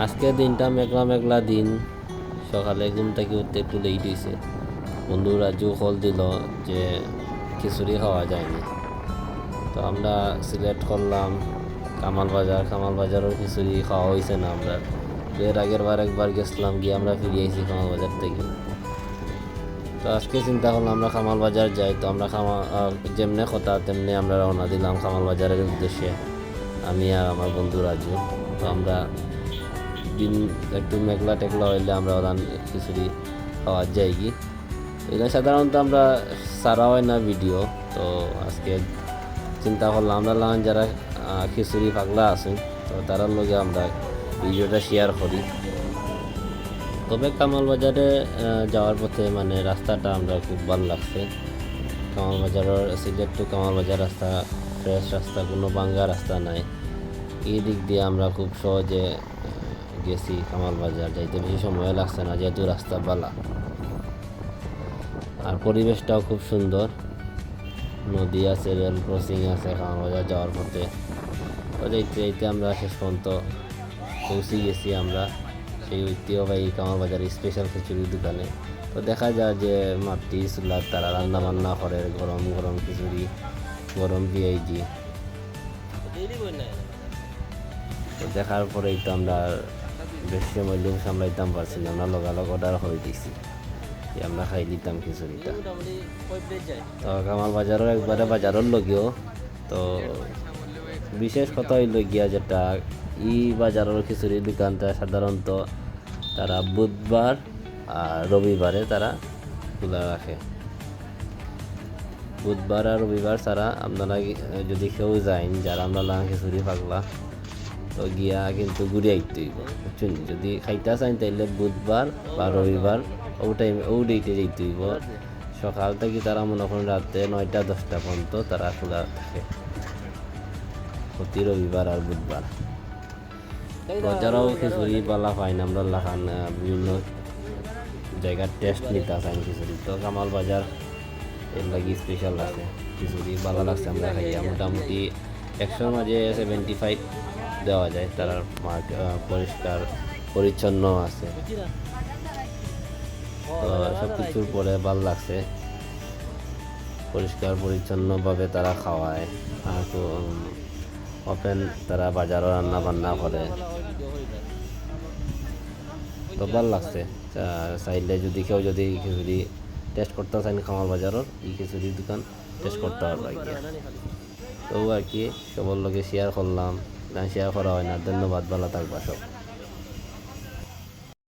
আজকে দিনটা মেঘলা মেঘলা দিন। সকালে ঘুম থেকে উঠতে একটু লেট হয়েছে। বন্ধু রাজু কল দিল যে খিচুড়ি খাওয়া যায়নি, তো আমরা সিলেক্ট করলাম কামাল বাজারের খিচুড়ি খাওয়া হয়েছে না। আমরা এর আগের বার একবার গেছিলাম, গিয়ে আমরা ফিরে আইছি কামাল বাজার থেকে। তো আজকে চিন্তা করলাম আমরা কামাল বাজার যাই। তো আমরা যেমনে কথা তেমনি আমরা রওনা দিলাম কামাল বাজারের উদ্দেশ্যে, আমি আর আমার বন্ধু রাজু। তো আমরা দিন একটু মেঘলা টেকলা হইলে আমরা ওখান খিচুড়ি খাওয়ার যাই কি। এটা সাধারণত আমরা সারা হয় না ভিডিও। তো আজকে চিন্তা করলাম আমরা লাগান যারা খিচুড়ি পাগলা আছে, তো তারার লগে আমরা ভিডিওটা শেয়ার করি। তবে কামাল বাজারে যাওয়ার পথে মানে রাস্তাটা আমরা খুব ভালো লাগছে। কামাল বাজারের সিলেট টু কামাল বাজার রাস্তা ফ্রেশ রাস্তা, কোনো ভাঙ্গা রাস্তা নাই। এই দিক দিয়ে আমরা খুব সহজে গেছি কামাল বাজার, যাইতে বেশি সময় লাগছে না যেহেতু রাস্তা বালা। আর পরিবেশটাও খুব সুন্দর, নদী আছে, রেল ক্রসিং আছে কামাল বাজার যাওয়ার পথে। তো যাইতে যাইতে আমরা শেষ পর্যন্ত পৌঁছে গেছি আমরা সেই ঐতিহ্যবাহী কামাল বাজারের স্পেশাল খিচুড়ির দোকানে। তো দেখা যায় যে মাটি চুলার তারা রান্না বান্না করে, গরম গরম খিচুড়ি, গরম পিঁয়াজি। তো দেখার পরেই তো আমরা বেশি সময় লোক সামলাইতাম পারছিলাম না, লগালগ অর্ডার করে দিয়েছি যে আমরা খাই দিতাম খিচুড়িটা। তো কামাল বাজারও একবারে বাজারের লগেও। তো বিশেষ কথা হইল গিয়া যেটা ই বাজারের খিচুড়ির দোকানটা সাধারণত তারা বুধবার আর রবিবারে তারা খোলা রাখে। বুধবার আর রবিবার ছাড়া আপনারা যদি কেউ যাইন যারা আমরা লাগান খিচুড়ি পাগলা, তো গিয়া কিন্তু ঘুরে আইতে হইব, বুঝছেন। যদি খাইতে চাইন তাইলে বুধবার বা রবিবার ও ডেটে যাইতে হইব। সকাল থেকে তারা মনে করেন রাতে 9টা-10টা পর্যন্ত তারা খোলা থাকে, প্রতি রবিবার আর বুধবার। বাজারও খিচুড়ি পালা পাই না, আমরা লাখান বিভিন্ন জায়গার টেস্ট নিতে চাই খিচুড়ি। তো কামাল বাজার এর লাগি স্পেশাল আছে, খিচুড়ি ভালো লাগছে আমরা খাইয়া। মোটামুটি 100-র মাঝে 75 দেওয়া যায়। তারা পরিষ্কার পরিচ্ছন্ন আছে, তো সব কিছুর পরে ভালো লাগছে। পরিষ্কার পরিচ্ছন্নভাবে তারা খাওয়ায়, আর ওপেন তারা বাজারও রান্না বান্না করে। তো ভালো লাগছে। চাইলে যদি কেউ যদি খিচুড়ি টেস্ট করতে চান কামাল বাজারের এই খিচুড়ির দোকান টেস্ট করতে পারবে গিয়ে। তো আর কি সবার লগে শেয়ার করলাম, শেয়ার করা হয় না। ধন্যবাদ, ভালো থাকবা সব।